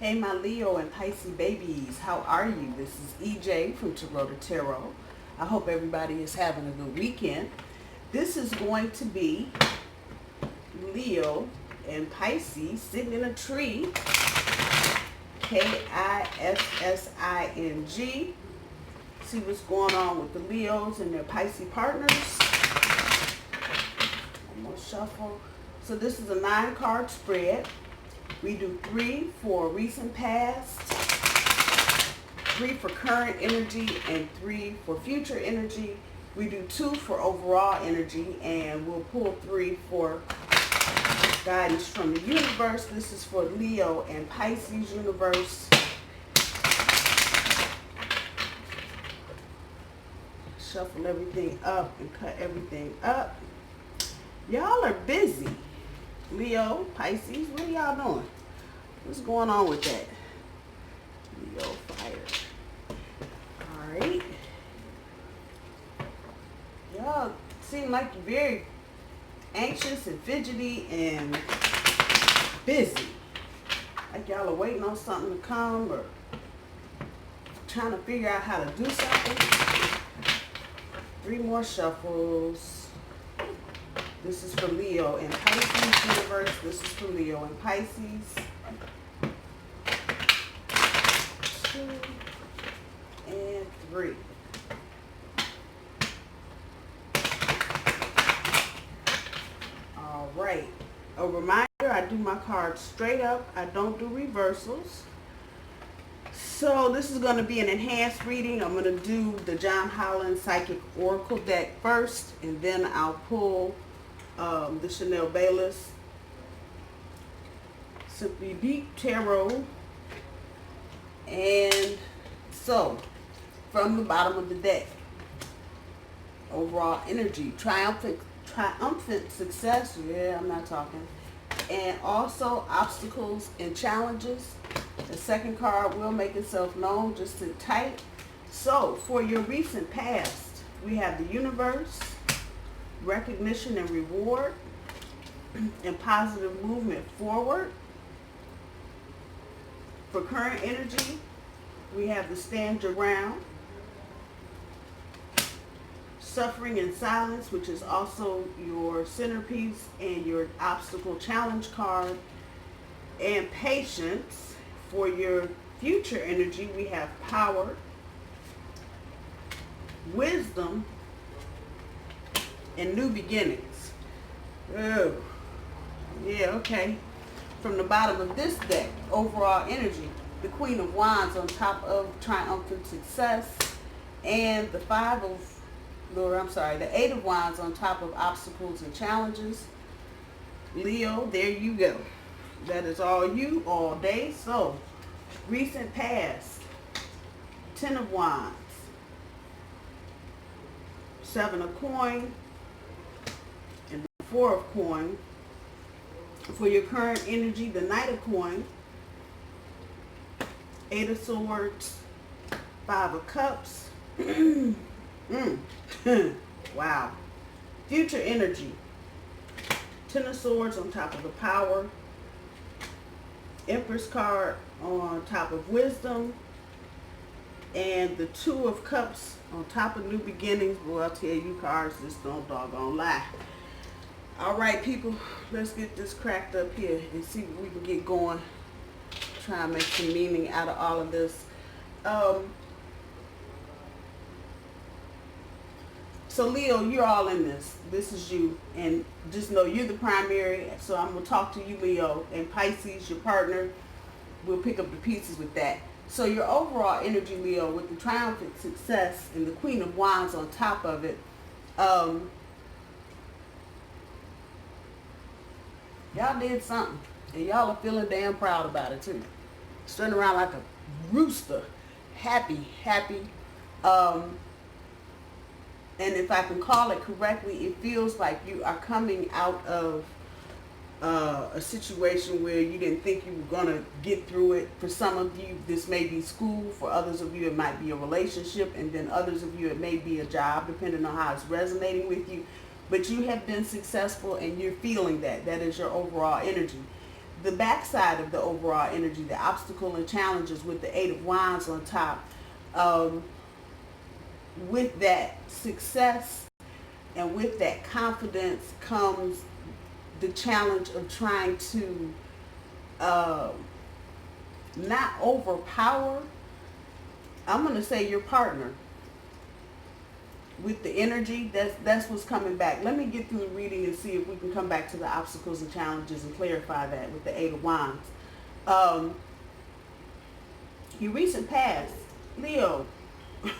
Hey my Leo and Pisces babies, how are you? This is EJ from Taurota Tarot. I hope everybody is having a good weekend. This is going to be Leo and Pisces sitting in a tree. K-I-S-S-I-N-G. See what's going on with the Leos and their Pisces partners. One more shuffle. So this is a 9-card spread. We do 3 for recent past, 3 for current energy, and 3 for future energy. We do 2 for overall energy, and we'll pull 3 for guidance from the universe. This is for Leo and Pisces universe. Shuffle everything up and cut everything up. Y'all are busy. Leo, Pisces, what are y'all doing? What's going on with that? Leo, fire. Alright. Y'all seem like you're very anxious and fidgety and busy. Like y'all are waiting on something to come or trying to figure out how to do something. 3 more shuffles. This is for Leo and Pisces universe. This is for Leo and Pisces. 2 and 3. All right. A reminder, I do my cards straight up. I don't do reversals. So this is going to be an enhanced reading. I'm going to do the John Holland Psychic Oracle deck first, and then I'll pull the Chanel Bayless Simply Deep Tarot. And so, from the bottom of the deck, overall energy, triumphant success, yeah, I'm not talking, and also obstacles and challenges. The second card will make itself known. Just sit tight. So, for your recent past, we have the universe, recognition and reward, and positive movement forward. For current energy, we have the stand your ground, suffering and silence, which is also your centerpiece and your obstacle challenge card, and patience. For your future energy, we have power, wisdom, and new beginnings. Oh, yeah, okay. From the bottom of this deck, overall energy, the Queen of Wands on top of triumphant success, and the the 8 of Wands on top of obstacles and challenges. Leo, there you go. That is all you all day. So, recent past, 10 of Wands, 7 of coin, and 4 of coin. For your current energy, the Knight of coin, 8 of swords, 5 of cups. Wow. Future energy, 10 of swords on top of the power, Empress card on top of wisdom, and the 2 of cups on top of new beginnings. Boy, I'll tell you, cards just don't doggone lie. All right, people, let's get this cracked up here and see what we can get going. Try and make some meaning out of all of this. So Leo, you're all in this. This is you, and just know you're the primary. So I'm gonna talk to you, Leo, and Pisces, your partner. We'll pick up the pieces with that. So your overall energy, Leo, with the triumphant success and the Queen of Wands on top of it, y'all did something, and y'all are feeling damn proud about it too. Strutting around like a rooster, happy. And if I can call it correctly, it feels like you are coming out of a situation where you didn't think you were going to get through it. For some of you, this may be school. For others of you, it might be a relationship. And then others of you, it may be a job, depending on how it's resonating with you. But you have been successful, and you're feeling that. That is your overall energy. the backside of the overall energy, the obstacle and challenges with the Eight of Wands on top. With that success and with that confidence comes the challenge of trying to not overpower, I'm going to say, your partner. With the energy, that's what's coming back. Let me get through the reading and see if we can come back to the obstacles and challenges and clarify that with the Eight of Wands. Your recent past, Leo,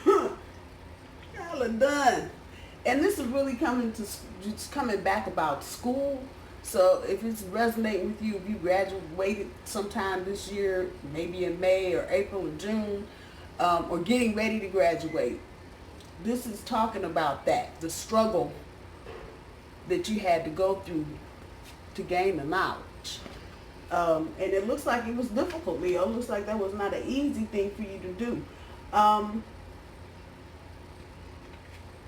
y'all are done. And this is really coming back about school. So if it's resonating with you, if you graduated sometime this year, maybe in May or April or June, or getting ready to graduate, this is talking about that, the struggle that you had to go through to gain the knowledge. And it looks like it was difficult, Leo. It looks like that was not an easy thing for you to do.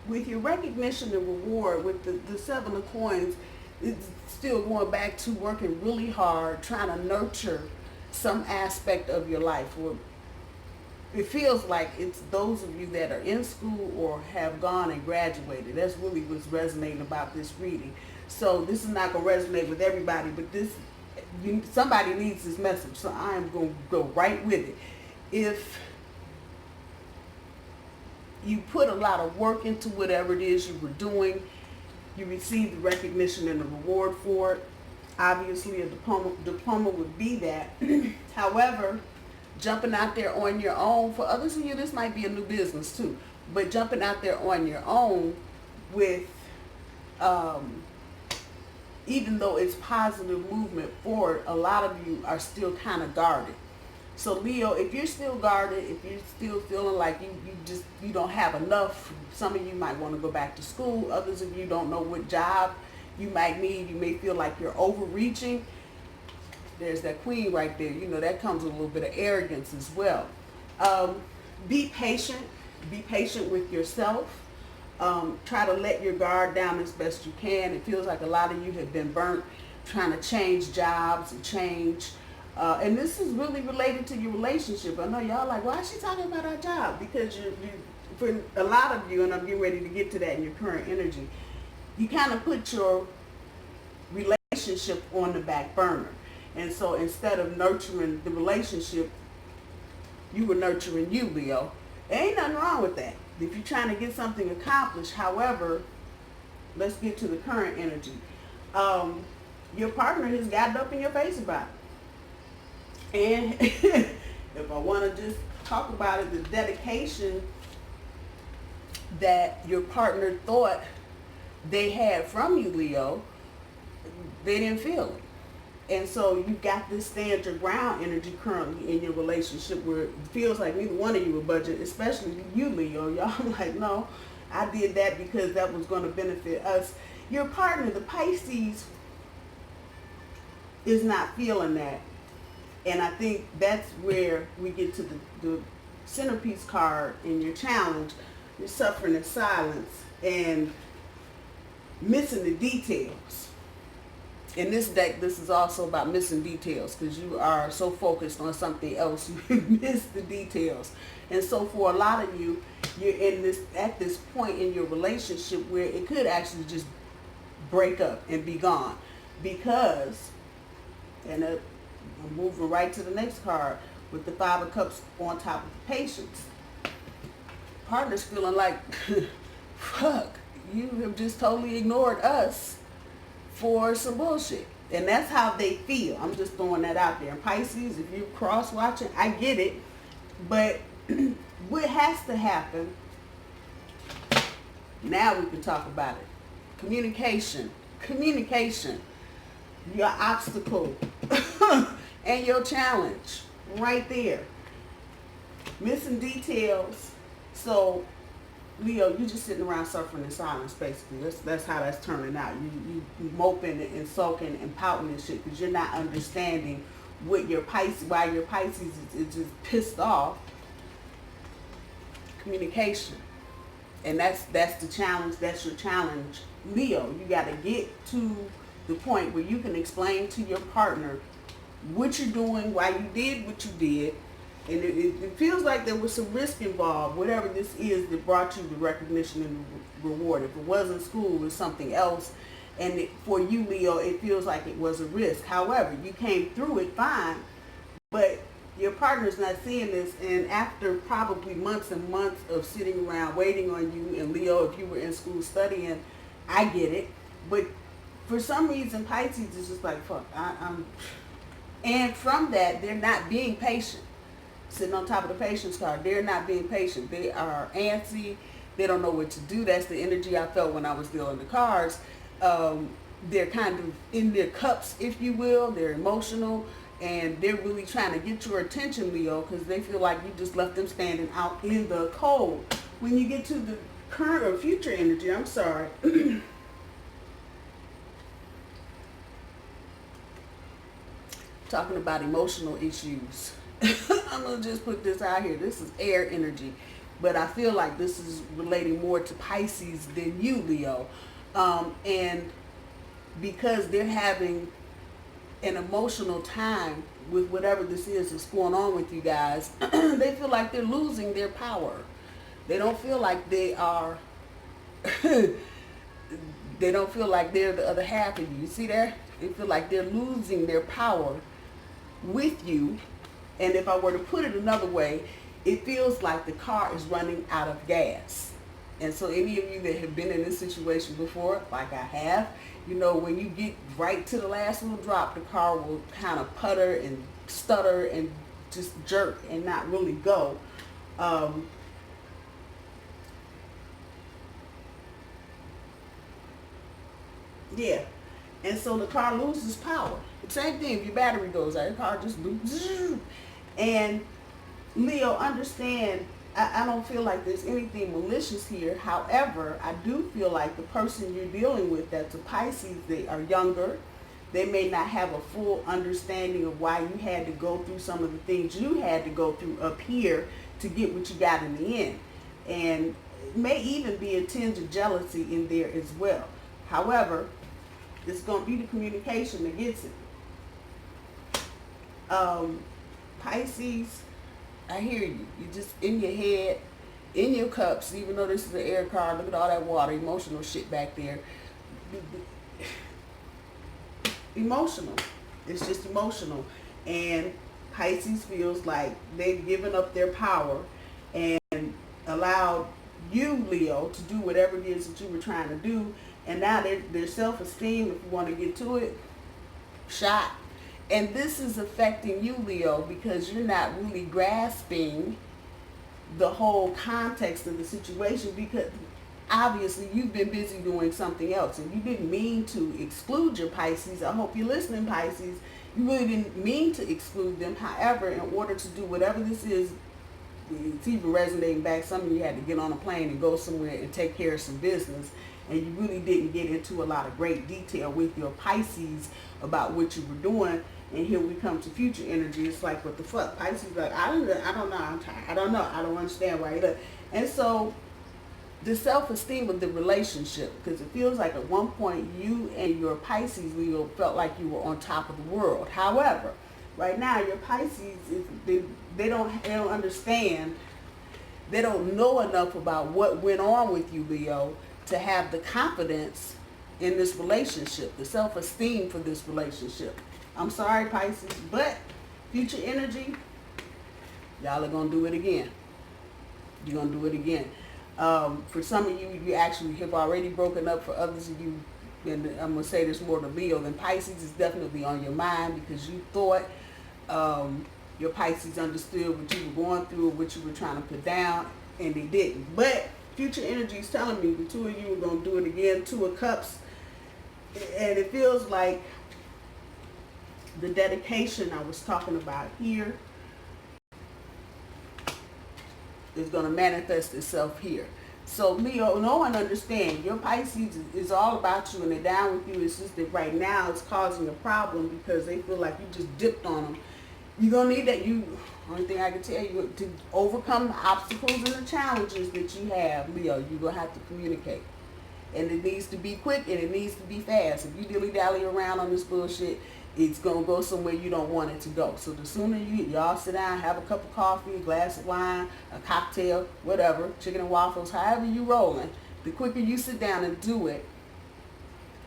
With your recognition and reward, with the Seven of Coins, it's still going back to working really hard, trying to nurture some aspect of your life. Or it feels like it's those of you that are in school or have gone and graduated. That's really what's resonating about this reading. So this is not going to resonate with everybody, but somebody needs this message, so I am going to go right with it. If you put a lot of work into whatever it is you were doing, you received the recognition and the reward for it. Obviously, a diploma would be that. However, jumping out there on your own, for others of you, this might be a new business too, but jumping out there on your own with, even though it's positive movement forward, a lot of you are still kind of guarded. So Leo, if you're still guarded, if you're still feeling like you don't have enough, some of you might want to go back to school. Others of you don't know what job you might need. You may feel like you're overreaching. There's that Queen right there. You know, that comes with a little bit of arrogance as well. Be patient. Be patient with yourself. Try to let your guard down as best you can. It feels like a lot of you have been burnt trying to change jobs and change. And this is really related to your relationship. I know y'all like, why is she talking about our job? Because for a lot of you, and I'm getting ready to get to that in your current energy, you kind of put your relationship on the back burner. And so instead of nurturing the relationship, you were nurturing you, Leo. There ain't nothing wrong with that if you're trying to get something accomplished. However, let's get to the current energy. Your partner has gotten up in your face about it. And if I want to just talk about it, the dedication that your partner thought they had from you, Leo, they didn't feel it. And so you've got this stand your ground energy currently in your relationship where it feels like neither one of you will budget, especially you, Leo. Y'all like, no, I did that because that was going to benefit us. Your partner, the Pisces, is not feeling that. And I think that's where we get to the centerpiece card in your challenge. You're suffering in silence and missing the details. In this deck, this is also about missing details because you are so focused on something else, you miss the details. And so for a lot of you, you're at this point in your relationship where it could actually just break up and be gone because, and I'm moving right to the next card with the Five of Cups on top of the Patience. Partner's feeling like, fuck, you have just totally ignored us for some bullshit. And that's how they feel. I'm just throwing that out there. And Pisces, if you're cross-watching, I get it. But what has to happen, now we can talk about it. Communication. Communication. Your obstacle. And your challenge right there. Missing details. So, Leo, you're just sitting around suffering in silence, basically. That's how that's turning out. You moping and sulking and pouting and shit because you're not understanding what your Pisces, why your Pisces is just pissed off. Communication. And that's the challenge. That's your challenge. Leo, you got to get to the point where you can explain to your partner what you're doing, why you did what you did. And it feels like there was some risk involved, whatever this is that brought you the recognition and reward. If it wasn't school, it was something else. And for you, Leo, it feels like it was a risk. However, you came through it fine, but your partner's not seeing this. And after probably months and months of sitting around waiting on you, and Leo, if you were in school studying, I get it. But for some reason, Pisces is just like, fuck, I'm... And from that, they're not being patient. Sitting on top of the patience card, they're not being patient. They are antsy. They don't know what to do. That's the energy I felt when I was dealing the cards. They're kind of in their cups, if you will. They're emotional, and they're really trying to get your attention, Leo, because they feel like you just left them standing out in the cold. When you get to the current or future energy, I'm sorry. Talking about emotional issues. I'm going to just put this out here. This is air energy. But I feel like this is relating more to Pisces than you, Leo. And because they're having an emotional time with whatever this is that's going on with you guys, they feel like they're losing their power. They don't feel like they are... they don't feel like they're the other half of you. You see that? They feel like they're losing their power with you. And if I were to put it another way, it feels like the car is running out of gas. And so any of you that have been in this situation before, like I have, you know, when you get right to the last little drop, the car will kind of putter and stutter and just jerk and not really go. Yeah. And so the car loses power. Same thing, if your battery goes out, your car just loses. And Leo, understand, I don't feel like there's anything malicious here. However, I do feel like the person you're dealing with, that's a Pisces, they are younger. They may not have a full understanding of why you had to go through some of the things you had to go through up here to get what you got in the end. And it may even be a tinge of jealousy in there as well. However, it's going to be the communication that gets it. Pisces, I hear you. You're just in your head, in your cups, even though this is an air card. Look at all that water, emotional shit back there. Emotional. It's just emotional. And Pisces feels like they've given up their power and allowed you, Leo, to do whatever it is that you were trying to do. And now their self-esteem, if you want to get to it, shot. And this is affecting you, Leo, because you're not really grasping the whole context of the situation, because obviously you've been busy doing something else, and you didn't mean to exclude your Pisces. I hope you're listening, Pisces. You really didn't mean to exclude them. However, in order to do whatever this is, it's even resonating back. Some of you had to get on a plane and go somewhere and take care of some business, and you really didn't get into a lot of great detail with your Pisces about what you were doing. And here we come to future energy. It's like, what the fuck? Pisces like, I don't know, I'm tired. I don't know, I don't understand why you look. And so the self-esteem of the relationship, because it feels like at one point you and your Pisces, Leo, felt like you were on top of the world. However, right now your Pisces, they don't understand, they don't know enough about what went on with you, Leo, to have the confidence in this relationship, the self-esteem for this relationship. I'm sorry, Pisces, but future energy, y'all are going to do it again. You're going to do it again. For some of you, you actually have already broken up. For others of you, and I'm going to say this more to Leo than Pisces, is definitely on your mind because you thought your Pisces understood what you were going through, what you were trying to put down, and they didn't. But future energy is telling me the two of you are going to do it again. Two of Cups. And it feels like the dedication I was talking about here is going to manifest itself here. So Leo, no one understands. Your Pisces is all about you and they're down with you. It's just that right now it's causing a problem because they feel like you just dipped on them. You're going to need that. Only thing I can tell you, to overcome the obstacles and the challenges that you have, Leo, you're going to have to communicate. And it needs to be quick and it needs to be fast. If you dilly-dally around on this bullshit, it's going to go somewhere you don't want it to go. So the sooner y'all sit down, have a cup of coffee, a glass of wine, a cocktail, whatever, chicken and waffles, however you rolling, the quicker you sit down and do it,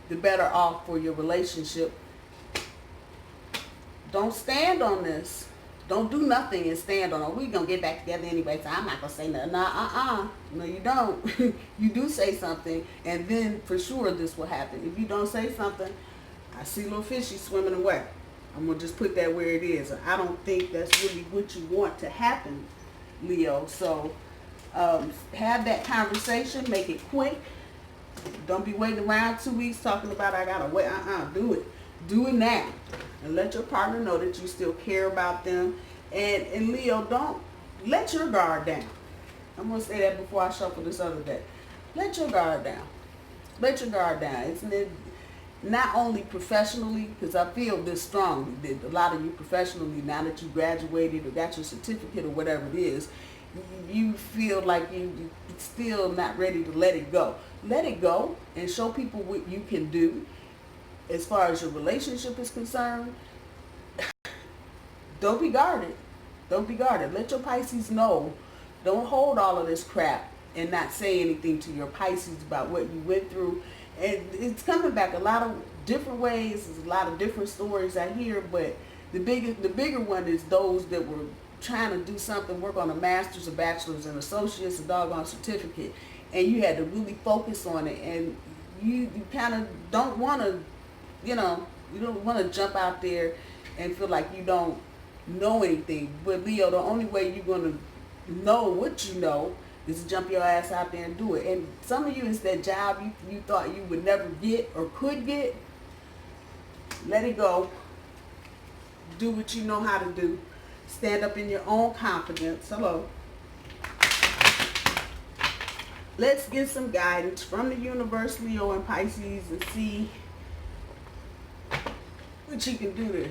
the better off for your relationship. Don't stand on this. Don't do nothing and stand on it. We're going to get back together anyway, so I'm not going to say nothing. No, you don't. You do say something, and then for sure this will happen. If you don't say something, I see little fishy swimming away. I'm going to just put that where it is. I don't think that's really what you want to happen, Leo. So have that conversation. Make it quick. Don't be waiting around 2 weeks talking about I got to wait. Do it. Do it now. And let your partner know that you still care about them. And Leo, don't let your guard down. I'm going to say that before I shuffle this other deck. Let your guard down. Let your guard down. It's not only professionally, because I feel this strongly, that a lot of you professionally, now that you graduated or got your certificate or whatever it is, you feel like you're still not ready to let it go. Let it go and show people what you can do. As far as your relationship is concerned, don't be guarded. Don't be guarded. Let your Pisces know. Don't hold all of this crap and not say anything to your Pisces about what you went through. And it's coming back a lot of different ways. There's a lot of different stories I hear, but the bigger one is those that were trying to do something, work on a master's, a bachelor's, an associate's, a doggone certificate, and you had to really focus on it, and you kind of don't want to, you don't want to jump out there and feel like you don't know anything. But Leo, the only way you're going to know what you know is to jump your ass out there and do it. And some of you, it's that job you thought you would never get or could get. Let it go. Do what you know how to do. Stand up in your own confidence. Hello. Let's get some guidance from the universe, Leo and Pisces, and see what you can do to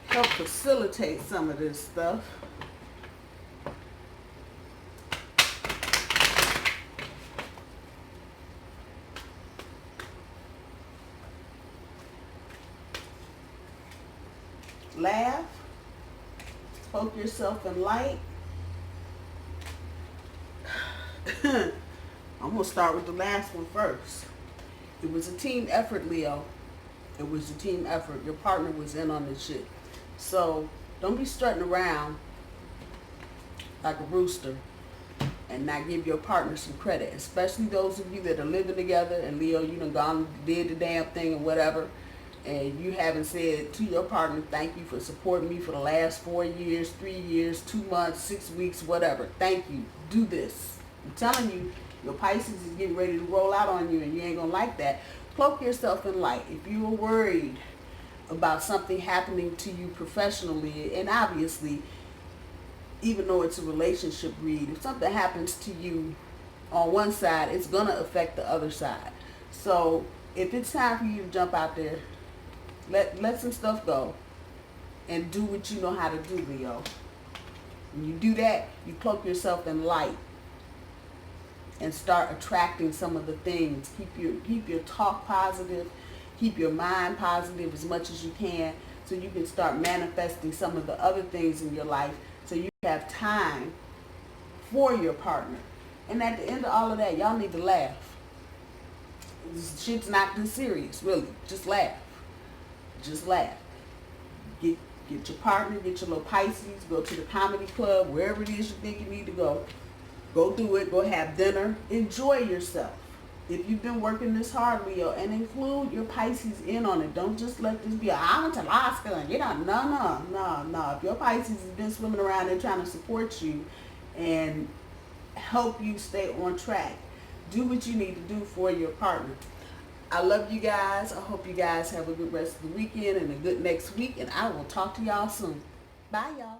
help facilitate some of this stuff. Laugh. Poke yourself in light. I'm going to start with the last one first. It was a team effort, Leo. It was a team effort. Your partner was in on this shit. So don't be strutting around like a rooster and not give your partner some credit, especially those of you that are living together. And Leo, you done gone did the damn thing and whatever, and you haven't said to your partner, thank you for supporting me for the last 4 years, 3 years, 2 months, 6 weeks, whatever. Thank you. Do this. I'm telling you, your Pisces is getting ready to roll out on you, and you ain't going to like that. Cloak yourself in light. If you are worried about something happening to you professionally, and obviously, even though it's a relationship read, if something happens to you on one side, it's going to affect the other side. So if it's time for you to jump out there, let some stuff go and do what you know how to do, Leo. When you do that, you cloak yourself in light and start attracting some of the things. Keep your talk positive, keep your mind positive as much as you can, so you can start manifesting some of the other things in your life, so you have time for your partner. And at the end of all of that, y'all need to laugh. This shit's not this serious, really. Just laugh. Just laugh. Get your partner, get your little Pisces, go to the comedy club, wherever it is you think you need to go. Go do it. Go have dinner. Enjoy yourself. If you've been working this hard, Leo, and include your Pisces in on it. Don't just let this be I went to law school and no. If your Pisces has been swimming around and trying to support you and help you stay on track, do what you need to do for your partner. I love you guys. I hope you guys have a good rest of the weekend and a good next week, and I will talk to y'all soon. Bye, y'all.